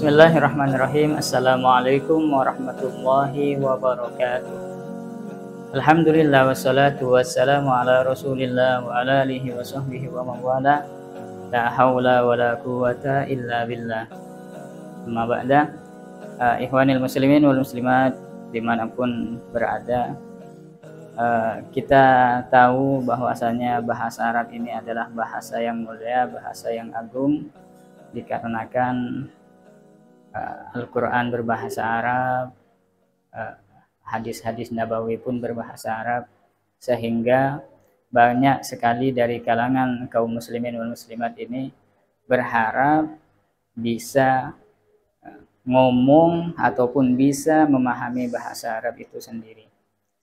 Bismillahirrahmanirrahim. Assalamualaikum warahmatullahi wabarakatuh. Alhamdulillah wassalatu wassalamu ala rasulillah wa ala alihi wa sahbihi wa mawala. La hawla wa la quwata illa billah. Amma ba'da. Ikhwanil muslimin wal muslimat dimanapun berada, kita tahu bahwasanya bahasa Arab ini adalah bahasa yang mulia, bahasa yang agung, dikarenakan Al-Quran berbahasa Arab, hadis-hadis Nabawi pun berbahasa Arab, sehingga banyak sekali dari kalangan kaum muslimin dan muslimat ini berharap bisa ngomong ataupun bisa memahami bahasa Arab itu sendiri,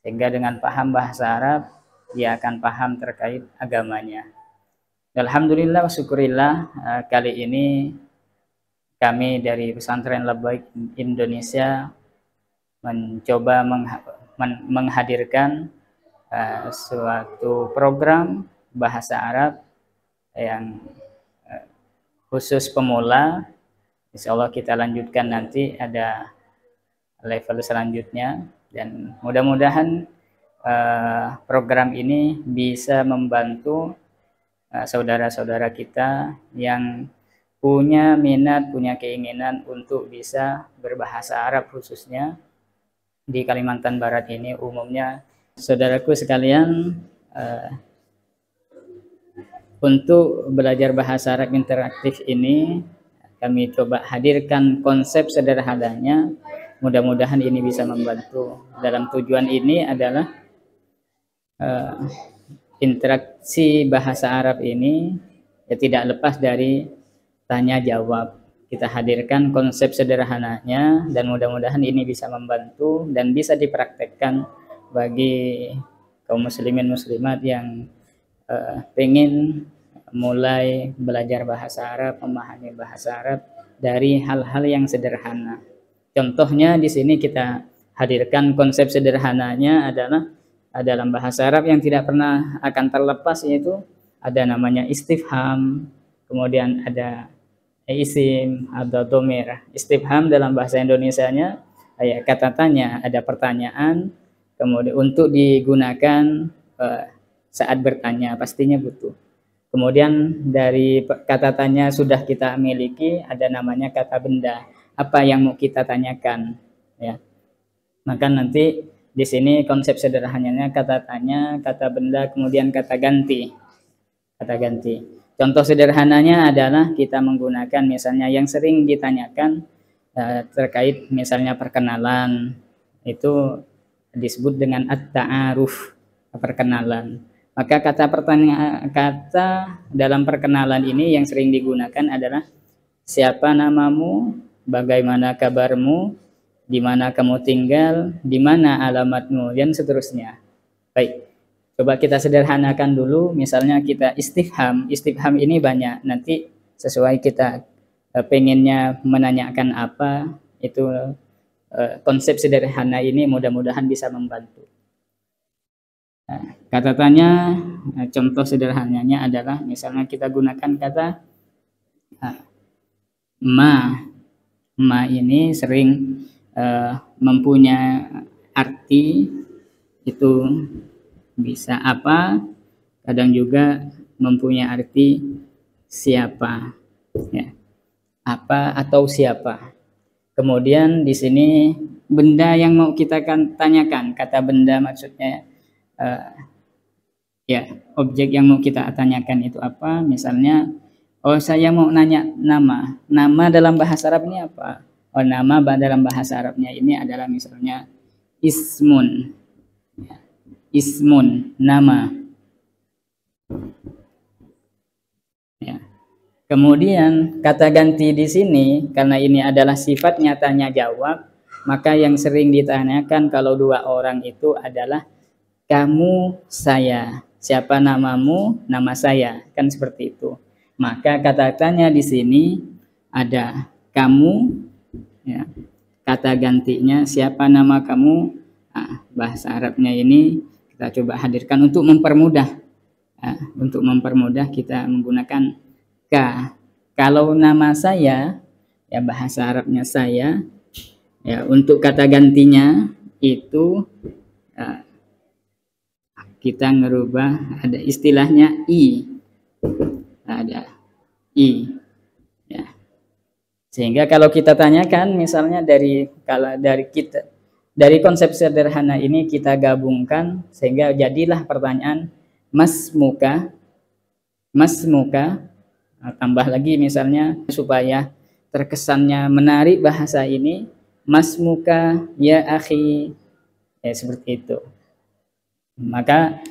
sehingga dengan paham bahasa Arab dia akan paham terkait agamanya. Alhamdulillah wa syukurillah, kali ini kami dari Pesantren Labbaik Indonesia mencoba menghadirkan suatu program bahasa Arab yang khusus pemula. Insya Allah kita lanjutkan nanti, ada level selanjutnya, dan mudah-mudahan program ini bisa membantu saudara-saudara kita yang punya minat, punya keinginan untuk bisa berbahasa Arab, khususnya di Kalimantan Barat ini umumnya. Saudaraku sekalian, untuk belajar bahasa Arab interaktif ini kami coba hadirkan konsep sederhananya. Mudah-mudahan ini bisa membantu. Dalam tujuan ini adalah interaksi bahasa Arab ini ya tidak lepas dari tanya jawab. Kita hadirkan konsep sederhananya dan mudah-mudahan ini bisa membantu dan bisa dipraktekkan bagi kaum muslimin muslimat yang pengen mulai belajar bahasa Arab, memahami bahasa Arab dari hal-hal yang sederhana. Contohnya di sini kita hadirkan konsep sederhananya adalah dalam bahasa Arab yang tidak pernah akan terlepas, yaitu ada namanya istifham, kemudian ada isim atau domir. Istifham dalam bahasa Indonesianya kata tanya, ada pertanyaan, kemudian untuk digunakan saat bertanya pastinya butuh. Kemudian dari kata tanya sudah kita miliki, ada namanya kata benda, apa yang mau kita tanyakan, ya. Maka nanti di sini konsep sederhananya kata tanya, kata benda, kemudian kata ganti. Kata ganti. Contoh sederhananya adalah kita menggunakan misalnya yang sering ditanyakan terkait misalnya perkenalan, itu disebut dengan at-ta'aruf, perkenalan. Maka kata dalam perkenalan ini yang sering digunakan adalah siapa namamu, bagaimana kabarmu, di mana kamu tinggal, di mana alamatmu, dan seterusnya. Baik. Coba kita sederhanakan dulu, misalnya kita istifham. Istifham ini banyak, nanti sesuai kita pengennya menanyakan apa, itu konsep sederhana ini mudah-mudahan bisa membantu. Kata tanya, contoh sederhananya adalah misalnya kita gunakan kata ma. Ma ini sering mempunyai arti itu bisa apa, kadang juga mempunyai arti siapa, ya. Apa atau siapa. Kemudian di sini benda yang mau kita tanyakan, kata benda maksudnya ya objek yang mau kita tanyakan itu apa. Misalnya, oh saya mau nanya nama. Nama dalam bahasa Arab ini apa? Oh, nama dalam bahasa Arabnya ini adalah misalnya ismun. Ismun, nama. Ya. Kemudian kata ganti di sini, karena ini adalah sifatnya tanya jawab, maka yang sering ditanyakan kalau dua orang itu adalah kamu, saya. Siapa namamu? Nama saya. Kan seperti itu. Maka kata tanya di sini ada kamu, ya. Kata gantinya siapa nama kamu? Nah, bahasa Arabnya ini kita coba hadirkan untuk mempermudah. Untuk mempermudah kita menggunakan ka. Kalau nama saya ya bahasa Arabnya saya. Ya, untuk kata gantinya itu kita ngerubah, ada istilahnya i, ada i, ya. Sehingga kalau kita tanyakan misalnya dari konsep sederhana ini kita gabungkan sehingga jadilah pertanyaan mas muka, tambah lagi misalnya supaya terkesannya menarik bahasa ini, mas muka ya akhi, ya seperti itu. Maka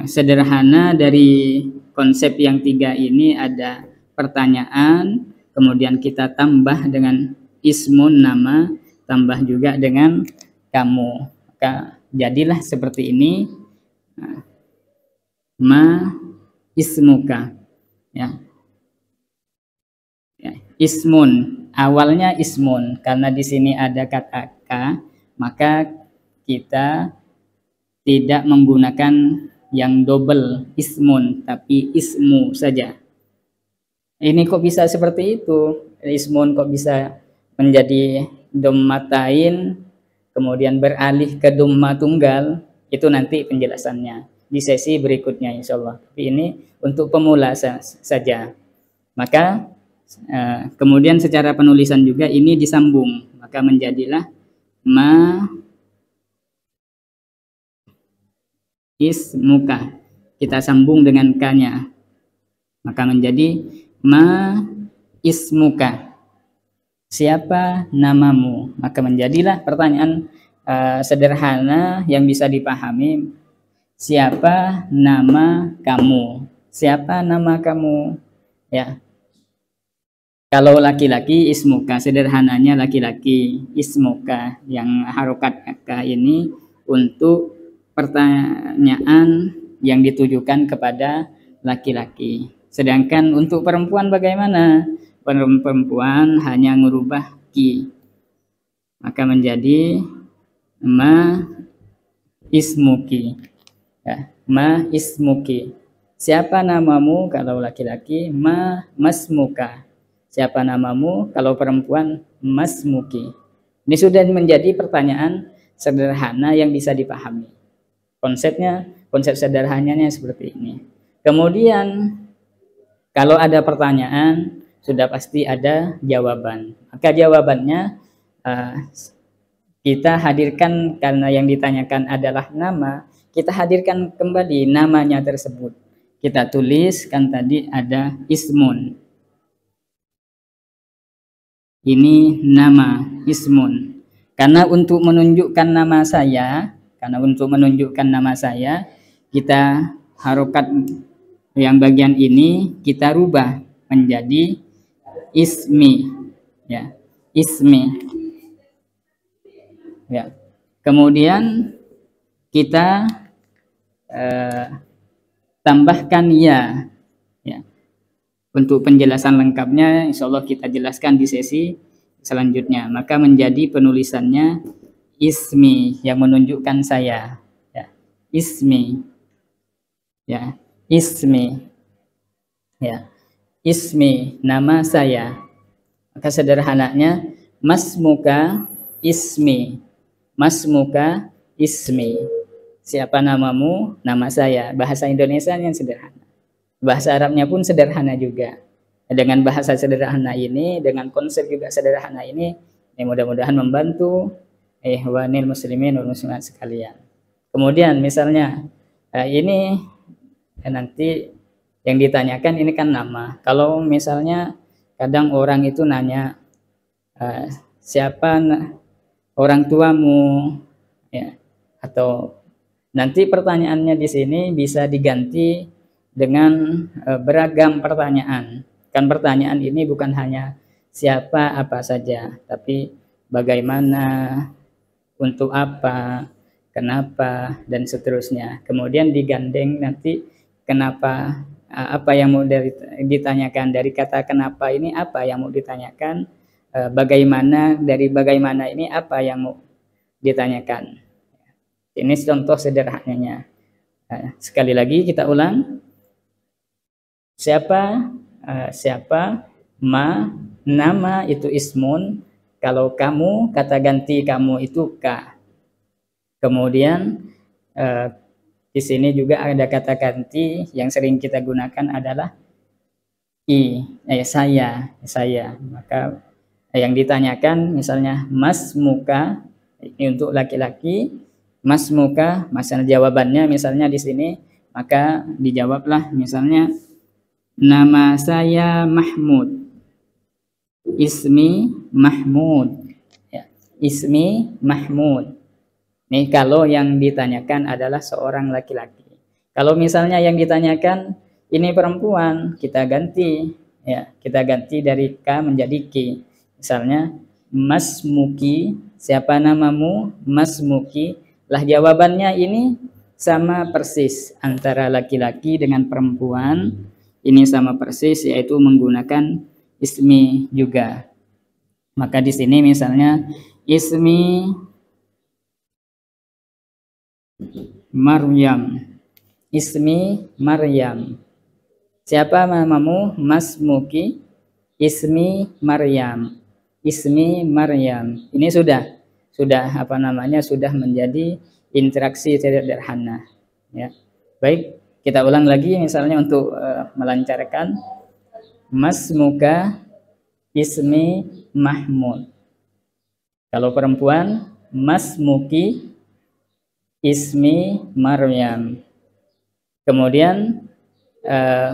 sederhana dari konsep yang 3 ini ada pertanyaan, kemudian kita tambah dengan ismun nama, tambah juga dengan kamu. Maka jadilah seperti ini, ma ismuka, ya. Ismun, awalnya ismun, karena di sini ada kata ka, maka kita tidak menggunakan yang double ismun, tapi ismu saja. Ini kok bisa seperti itu? Ismun kok bisa menjadi dommatain, kemudian beralih ke domma tunggal? Itu nanti penjelasannya di sesi berikutnya insya Allah. Tapi ini untuk pemula saja. Maka kemudian secara penulisan juga ini disambung, maka menjadilah ma ismuka, kita sambung dengan k-nya, maka menjadi ma ismuka, siapa namamu. Maka menjadilah pertanyaan sederhana yang bisa dipahami, siapa nama kamu, siapa nama kamu, ya. Kalau laki-laki ismuka, sederhananya laki-laki, ismuka yang harokat k ini untuk pertanyaan yang ditujukan kepada laki-laki. Sedangkan untuk perempuan bagaimana? Perempuan hanya merubah ki, maka menjadi ma ismuki, ya, ma ismuki, siapa namamu kalau laki-laki, ma masmuka, siapa namamu kalau perempuan, masmuki. Ini sudah menjadi pertanyaan sederhana yang bisa dipahami. Konsep sederhananya seperti ini. Kemudian kalau ada pertanyaan sudah pasti ada jawaban. Maka jawabannya kita hadirkan, karena yang ditanyakan adalah nama, kita hadirkan kembali namanya tersebut. Kita tuliskan tadi ada ismun. Ini nama ismun. Karena untuk menunjukkan nama saya, kita harokat yang bagian ini kita rubah menjadi ismi, ya, ismi, ya. Kemudian kita tambahkan ya. Untuk penjelasan lengkapnya insya Allah kita jelaskan di sesi selanjutnya. Maka menjadi penulisannya ismi yang menunjukkan saya, ya. Ismi, ya, ismi, ya, ismi, nama saya. Maka sederhananya masmuka ismi, masmuka ismi, siapa namamu, nama saya. Bahasa Indonesia yang sederhana. Bahasa Arabnya pun sederhana juga. Dengan bahasa sederhana ini, dengan konsep juga sederhana ini mudah-mudahan membantu ikhwanil muslimin wal muslimat sekalian. Kemudian misalnya ini nanti yang ditanyakan ini kan nama. Kalau misalnya kadang orang itu nanya siapa orang tuamu, ya, atau nanti pertanyaannya di sini bisa diganti dengan beragam pertanyaan. Kan pertanyaan ini bukan hanya siapa apa saja, tapi bagaimana, untuk apa, kenapa, dan seterusnya. Kemudian digandeng nanti kenapa, apa yang mau ditanyakan. Dari kata kenapa ini apa yang mau ditanyakan, bagaimana, dari bagaimana ini apa yang mau ditanyakan. Ini contoh sederhananya. Sekali lagi kita ulang. Siapa, ma nama itu ismun, kalau kamu, kata ganti kamu itu ka. Kemudian di sini juga ada kata ganti yang sering kita gunakan adalah saya. Maka yang ditanyakan misalnya mas muka, ini untuk laki-laki, mas muka, masalah jawabannya misalnya di sini, maka dijawablah misalnya nama saya Mahmud, ismi Mahmud, ya, ismi Mahmud. Nih kalau yang ditanyakan adalah seorang laki-laki. Kalau misalnya yang ditanyakan ini perempuan, kita ganti, ya, kita ganti dari K menjadi Ki. Misalnya Mas Muki, siapa namamu? Mas Muki. Lah jawabannya ini sama persis antara laki-laki dengan perempuan. Ini sama persis, yaitu menggunakan ismi juga. Maka di sini misalnya ismi Maryam, ismi Maryam. Siapa namamu? Mas Muki, ismi Maryam, ismi Maryam. Ini sudah apa namanya, sudah menjadi interaksi sederhana, ya. Baik, kita ulang lagi misalnya untuk melancarkan. Mas Muka, ismi Mahmud. Kalau perempuan, Mas Muki, ismi Maryam. Kemudian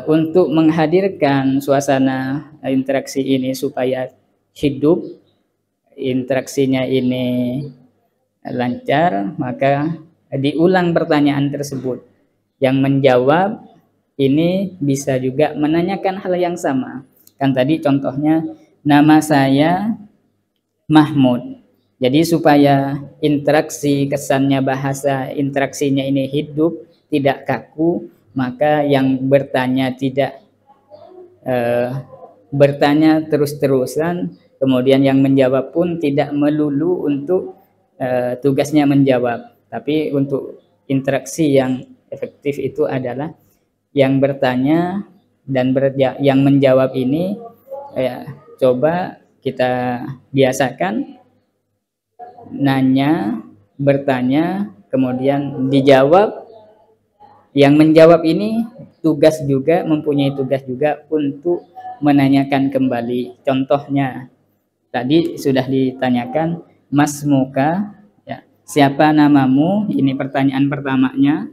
untuk menghadirkan suasana interaksi ini supaya hidup, interaksinya ini lancar, maka diulang pertanyaan tersebut. Yang menjawab ini bisa juga menanyakan hal yang sama. Kan tadi contohnya nama saya Mahmud. Jadi supaya interaksi, kesannya bahasa interaksinya ini hidup, tidak kaku, maka yang bertanya tidak bertanya terus-terusan, kemudian yang menjawab pun tidak melulu untuk tugasnya menjawab. Tapi untuk interaksi yang efektif itu adalah yang bertanya dan yang menjawab ini, coba kita biasakan nanya, bertanya, kemudian dijawab. Yang menjawab ini mempunyai tugas juga untuk menanyakan kembali. Contohnya tadi sudah ditanyakan, Mas Muka, ya, siapa namamu? Ini pertanyaan pertamanya.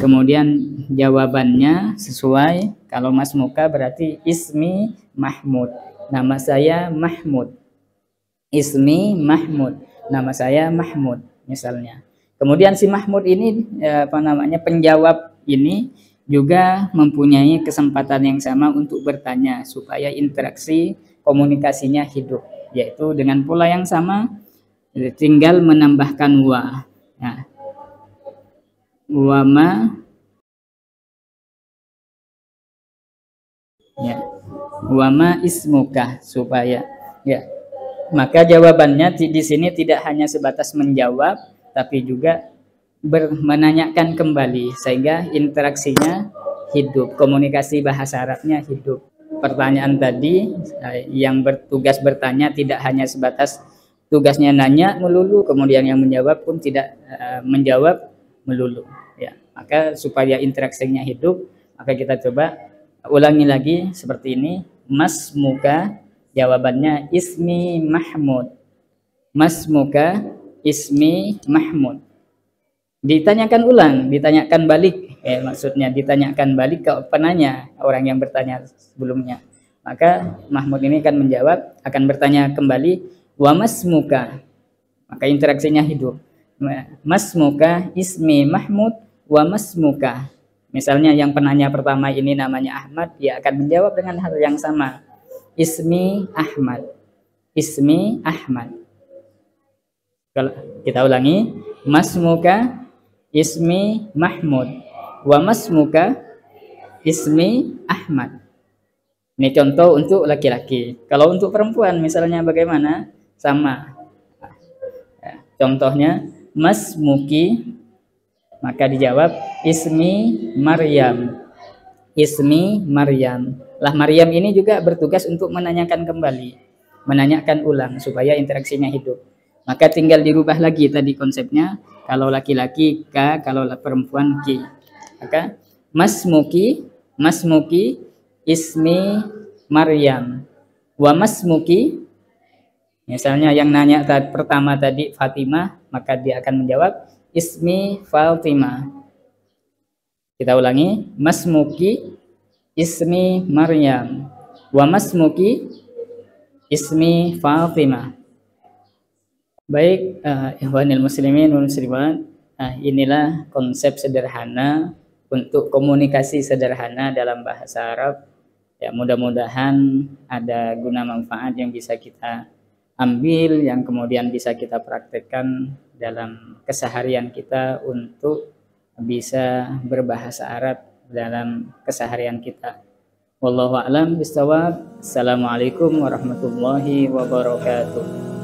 Kemudian jawabannya sesuai. Kalau Mas Muka berarti ismi Mahmud, nama saya Mahmud. Ismi Mahmud, nama saya Mahmud misalnya. Kemudian si Mahmud ini penjawab ini juga mempunyai kesempatan yang sama untuk bertanya supaya interaksi komunikasinya hidup, yaitu dengan pola yang sama, tinggal menambahkan wa. Nah, wama ismuka, supaya, ya. Maka jawabannya di sini tidak hanya sebatas menjawab, tapi juga menanyakan kembali, sehingga interaksinya hidup, komunikasi bahasa Arabnya hidup. Pertanyaan tadi yang bertugas bertanya tidak hanya sebatas tugasnya nanya melulu, kemudian yang menjawab pun tidak menjawab melulu, ya. Maka supaya interaksinya hidup, maka kita coba ulangi lagi seperti ini. Mas Muka, jawabannya ismi Mahmud. Mas Muka, ismi Mahmud. Ditanyakan ulang, ditanyakan balik, maksudnya ditanyakan balik ke penanya, orang yang bertanya sebelumnya. Maka Mahmud ini akan menjawab, akan bertanya kembali, wa mas muka. Maka interaksinya hidup. Mas muka, ismi Mahmud, wa mas muka. Misalnya yang penanya pertama ini namanya Ahmad, dia akan menjawab dengan hal yang sama. Ismi Ahmad. Ismi Ahmad. Kalau kita ulangi, mas muka, ismi Mahmud, wa masmuka, ismi Ahmad. Ini contoh untuk laki-laki. Kalau untuk perempuan misalnya bagaimana? Sama. Contohnya masmuki, maka dijawab ismi Maryam. ismi Maryam. Lah Maryam ini juga bertugas untuk menanyakan kembali, menanyakan ulang supaya interaksinya hidup. Maka tinggal dirubah lagi tadi konsepnya. Kalau laki-laki ka, kalau perempuan ki. Maka masmuki ismi Maryam. Wa masmuki, misalnya yang nanya pertama tadi Fatimah, maka dia akan menjawab ismi Fatimah. Kita ulangi, masmuki ismi Maryam wa masmuki ismi Fatimah. Baik, ikhwanil muslimin wal muslimat, inilah konsep sederhana untuk komunikasi sederhana dalam bahasa Arab. Ya, mudah-mudahan ada guna manfaat yang bisa kita ambil, yang kemudian bisa kita praktekkan dalam keseharian kita untuk bisa berbahasa Arab dalam keseharian kita. Wallahu a'lam bishawab. Assalamualaikum warahmatullahi wabarakatuh.